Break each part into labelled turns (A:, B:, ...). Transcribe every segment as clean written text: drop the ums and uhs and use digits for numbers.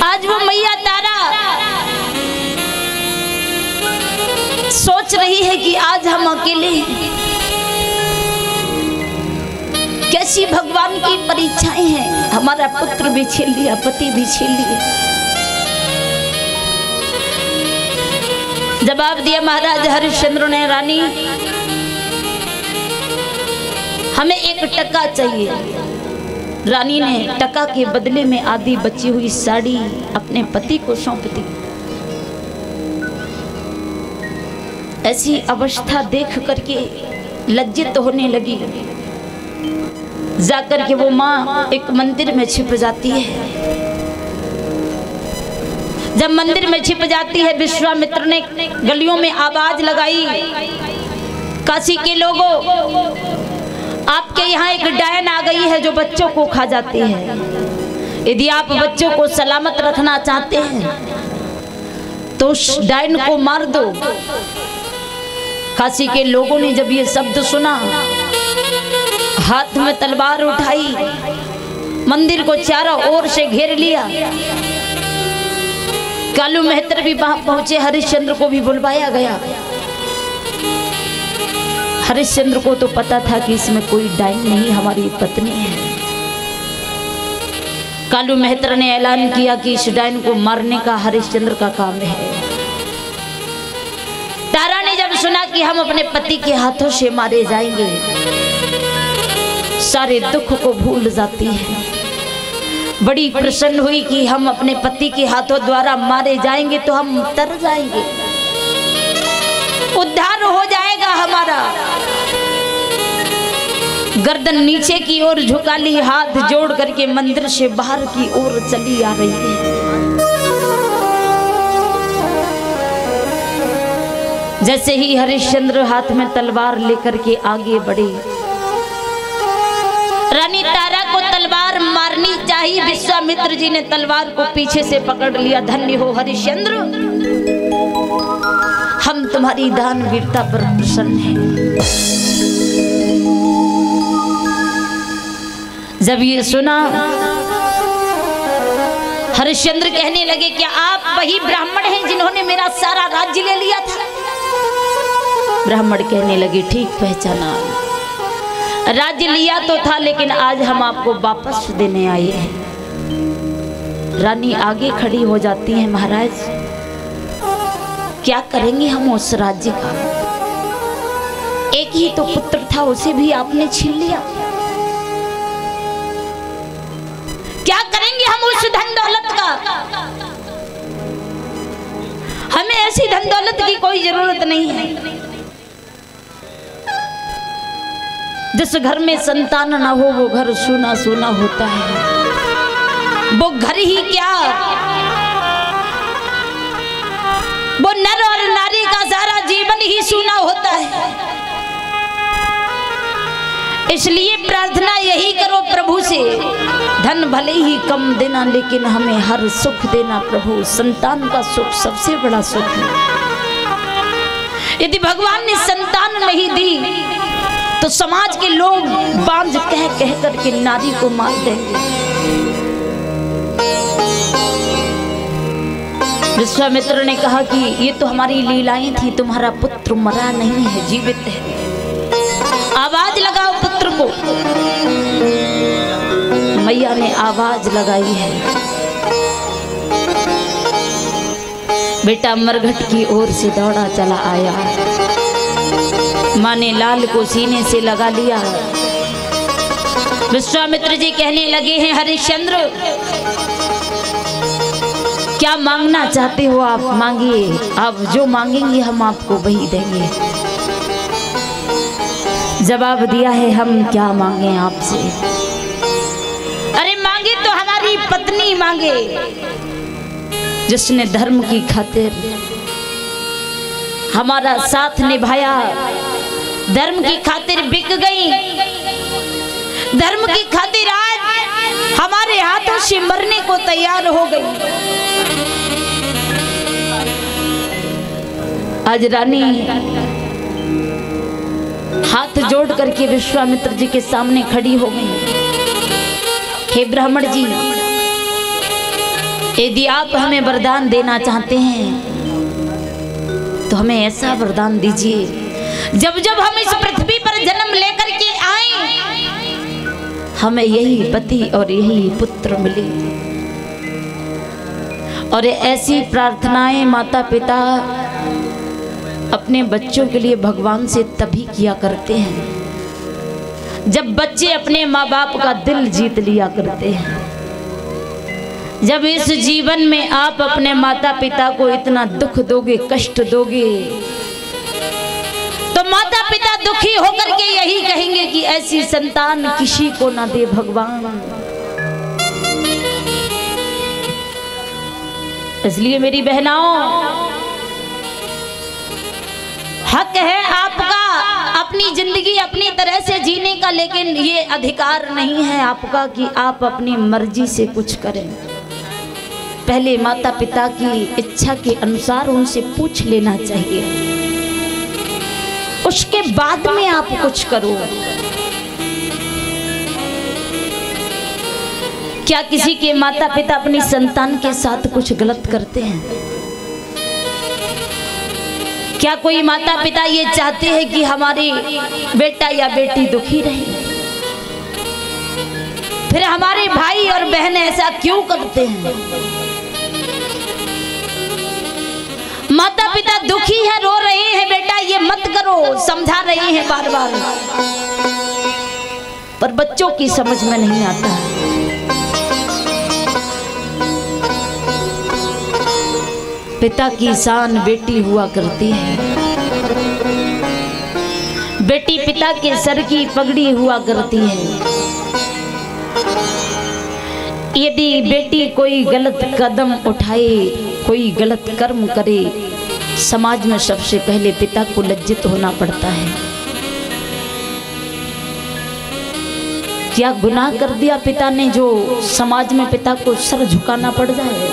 A: आज वो मैया तारा सोच रही है कि आज हम अकेले हैं। कैसी भगवान की परीक्षाएं हैं। हमारा पुत्र भी छीन लिया, पति भी छीन लिया। जवाब दिया महाराज हरिश्चंद्र ने, रानी हमें 1 टका चाहिए। रानी ने टका के बदले में आधी बची हुई साड़ी अपने पति को सौंप दी। ऐसी अवस्था देख करके लज्जित होने लगी। जाकर के वो माँ एक मंदिर में छिप जाती है। जब मंदिर में छिप जाती है, विश्वामित्र ने गलियों में आवाज लगाई, काशी के लोगों, आपके यहाँ एक डायन आ गई है जो बच्चों को खा जाती है। यदि आप बच्चों को सलामत रखना चाहते हैं तो उस डायन को मार दो। काशी के लोगों ने जब ये शब्द सुना, हाथ में तलवार उठाई, मंदिर को चारों ओर से घेर लिया। कालू मेहतर भी वहां पहुंचे, हरिश्चंद्र को भी बुलवाया गया। हरिश्चंद्र को तो पता था कि इसमें कोई डायन नहीं, हमारी पत्नी है। कालू मेहतर ने ऐलान किया कि इस डायन को मारने का हरिश्चंद्र का काम है। तारा ने जब सुना कि हम अपने पति के हाथों से मारे जाएंगे, सारे दुख को भूल जाती है। बड़ी प्रसन्न हुई कि हम अपने पति के हाथों द्वारा मारे जाएंगे तो हम तर जाएंगे, उद्धार हो जाएगा हमारा। गर्दन नीचे की ओर झुका ली, हाथ जोड़ करके मंदिर से बाहर की ओर चली आ रही है। जैसे ही हरिश्चंद्र हाथ में तलवार लेकर के आगे बढ़े, रानी तारा को तलवार मारनी चाहिए, विश्वामित्र जी ने तलवार को पीछे से पकड़ लिया। धन्य हो हरिश्चंद्र, हम तुम्हारी दान वीरता पर प्रसन्न हैं। जब ये सुना, हरिश्चंद्र कहने लगे, क्या आप वही ब्राह्मण हैं जिन्होंने मेरा सारा राज्य ले लिया था? ब्राह्मण कहने लगे, ठीक पहचाना, राज्य लिया तो था लेकिन आज हम आपको वापस देने आए हैं। रानी आगे खड़ी हो जाती है, महाराज क्या करेंगे हम उस राज्य का? एक ही तो पुत्र था, उसे भी आपने छीन लिया। क्या करेंगे हम उस धन दौलत का? हमें ऐसी धन दौलत की कोई जरूरत नहीं है। जिस घर में संतान ना हो वो घर सूना सूना होता है। वो घर ही क्या, वो नर और नारी का सारा जीवन ही सूना होता है। इसलिए प्रार्थना यही करो प्रभु से, धन भले ही कम देना लेकिन हमें हर सुख देना प्रभु। संतान का सुख सबसे बड़ा सुख है। यदि भगवान ने संतान नहीं दी तो समाज के लोग बांझ कह कह करके नारी को मार देंगे। विश्वामित्र ने कहा कि ये तो हमारी लीलाएं थी, तुम्हारा पुत्र मरा नहीं है, जीवित है। आवाज लगाओ पुत्र को। मैया ने आवाज लगाई है। बेटा मरघट की ओर से दौड़ा चला आया। माँ ने लाल को सीने से लगा लिया। विश्वामित्र जी कहने लगे हैं, हरिश्चंद्र क्या मांगना चाहते हो आप मांगिए, आप जो मांगेंगे हम आपको वही देंगे। जवाब दिया है, हम क्या मांगे आपसे? अरे मांगे तो हमारी पत्नी मांगे, जिसने धर्म की खातिर हमारा साथ निभाया, धर्म की खातिर बिक गई, धर्म की खातिर आज हमारे हाथों से मरने को तैयार हो गई। आज रानी हाथ जोड़ करके विश्वामित्र जी के सामने खड़ी हो गई। हे ब्राह्मण जी, यदि आप हमें वरदान देना चाहते हैं तो हमें ऐसा वरदान दीजिए, जब जब हम इस पृथ्वी पर जन्म लेकर के आए हमें यही पति और यही पुत्र मिले। और ऐसी प्रार्थनाएं माता पिता अपने बच्चों के लिए भगवान से तभी किया करते हैं जब बच्चे अपने माँ बाप का दिल जीत लिया करते हैं। जब इस जीवन में आप अपने माता पिता को इतना दुख दोगे, कष्ट दोगे, तो माता पिता दुखी होकर के यही कहेंगे कि ऐसी संतान किसी को ना दे भगवान। इसलिए मेरी बहनाओं, हक है आपका अपनी जिंदगी अपनी तरह से जीने का, लेकिन ये अधिकार नहीं है आपका कि आप अपनी मर्जी से कुछ करें। पहले माता पिता की इच्छा के अनुसार उनसे पूछ लेना चाहिए, उसके बाद में आप कुछ करो। क्या किसी के माता पिता अपनी संतान के साथ कुछ गलत करते हैं? क्या कोई माता पिता ये चाहते हैं कि हमारे बेटा या बेटी दुखी रहे? फिर हमारे भाई और बहन ऐसा क्यों करते हैं? माता पिता दुखी है, रो रहे हैं, बेटा ये मत करो, समझा रहे हैं बार बार, पर बच्चों की समझ में नहीं आता। पिता की शान बेटी हुआ करती है, बेटी पिता के सर की पगड़ी हुआ करती है। यदि बेटी कोई गलत कदम उठाए, कोई गलत कर्म करे, समाज में सबसे पहले पिता को लज्जित होना पड़ता है। क्या गुनाह कर दिया पिता ने जो समाज में पिता को सर झुकाना पड़ जाए?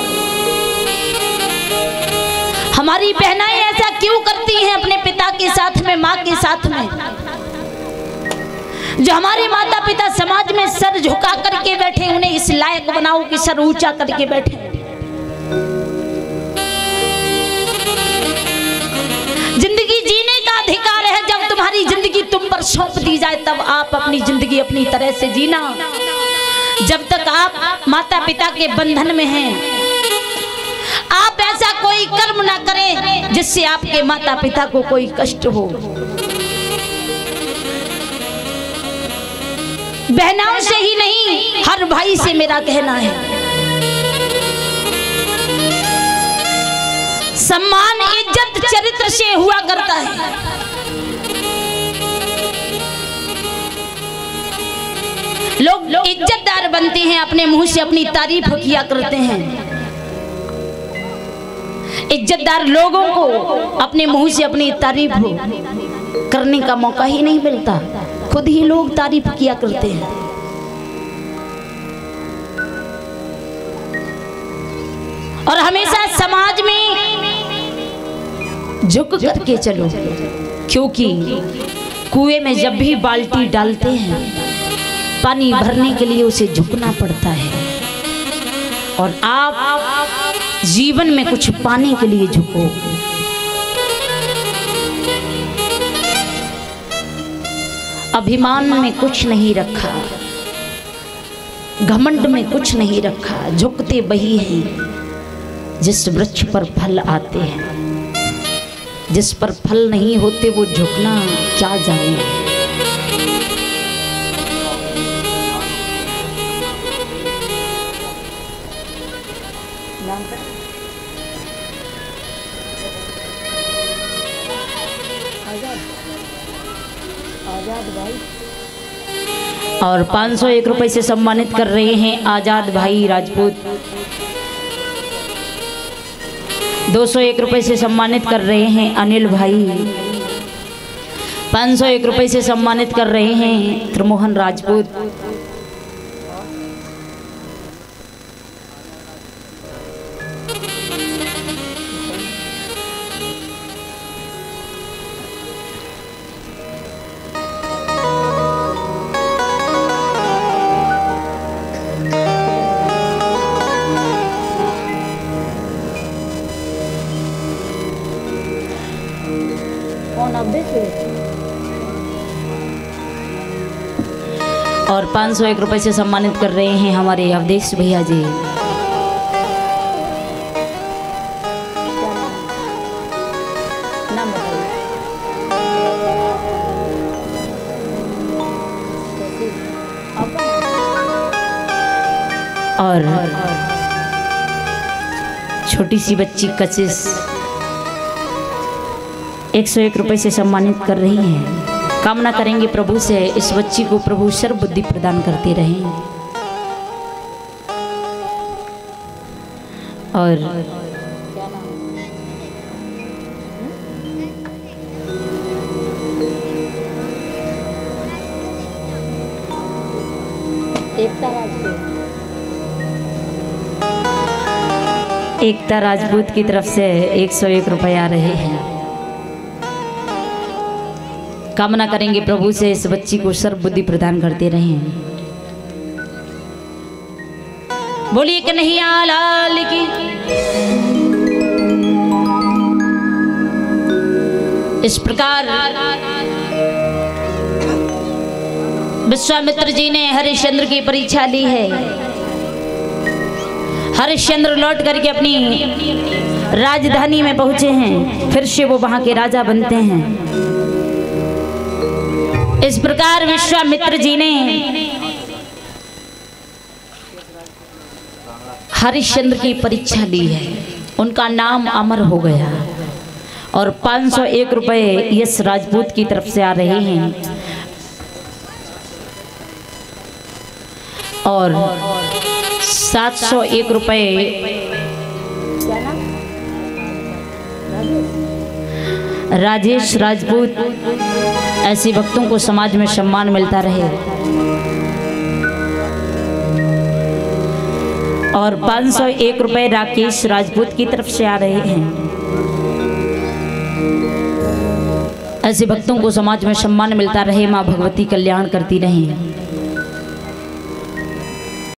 A: हमारी बहनाएं ऐसा क्यों करती हैं अपने पिता के साथ में, माँ के साथ में? जो हमारे माता पिता समाज में सर झुका करके बैठे, उन्हें इस लायक बनाओ कि सर ऊंचा करके बैठे। जिंदगी जीने का अधिकार है। जब तुम्हारी जिंदगी तुम पर सौंप दी जाए तब आप अपनी जिंदगी अपनी तरह से जीना। जब तक आप माता पिता के बंधन में हैं, आप ऐसा कोई कर्म ना करें जिससे आपके माता पिता को कोई कष्ट हो। बहनाओं से ही नहीं, हर भाई से मेरा कहना है, सम्मान इज्जत चरित्र से हुआ करता है। लोग इज्जतदार बनते हैं, अपने मुंह से अपनी तारीफ किया करते हैं। इज्जतदार लोगों को अपने मुंह से अपनी तारीफ करने का मौका ही नहीं मिलता, खुद ही लोग तारीफ किया करते हैं। और हमेशा समाज में झुक करके चलो, क्योंकि कुएं में जब भी बाल्टी डालते हैं पानी भरने के लिए उसे झुकना पड़ता है। और आप जीवन में कुछ पाने के लिए झुको। अभिमान में कुछ नहीं रखा, घमंड में कुछ नहीं रखा, झुकते वही हैं जिस वृक्ष पर फल आते हैं। जिस पर फल नहीं होते वो झुकना क्या जाने। और 501 रुपए से सम्मानित कर रहे हैं आजाद भाई राजपूत। 201 रुपए से सम्मानित कर रहे हैं अनिल भाई। 501 रुपए से सम्मानित कर रहे हैं त्रिमोहन राजपूत। और 501 रुपए से सम्मानित कर रहे हैं हमारे अवधेश भैया जी। और छोटी सी बच्ची कशिश 101 रुपए से सम्मानित कर रही हैं। कामना करेंगे प्रभु से इस बच्ची को प्रभु सर्व बुद्धि प्रदान करते रहें। और एकता राजपूत की तरफ से 101 रुपए आ रहे हैं। कामना करेंगे प्रभु से इस बच्ची को सर्व बुद्धि प्रदान करते रहें। बोलिए कन्हैया लाल की। इस प्रकार विश्वामित्र जी ने हरिश्चंद्र की परीक्षा ली है। हरिश्चंद्र लौट करके अपनी राजधानी में पहुंचे हैं, फिर से वो वहां के राजा बनते हैं। इस प्रकार विश्वामित्र जी ने हरिश्चंद्र की परीक्षा ली है, उनका नाम अमर हो गया। और 501 रुपए यश राजपूत की तरफ से आ रहे हैं। और 701 रुपए राजेश राजपूत। ऐसे भक्तों को समाज में सम्मान मिलता रहे। और 501 रुपए राकेश राजपूत की तरफ से आ रहे हैं। ऐसे भक्तों को समाज में सम्मान मिलता रहे। माँ भगवती कल्याण करती रहें।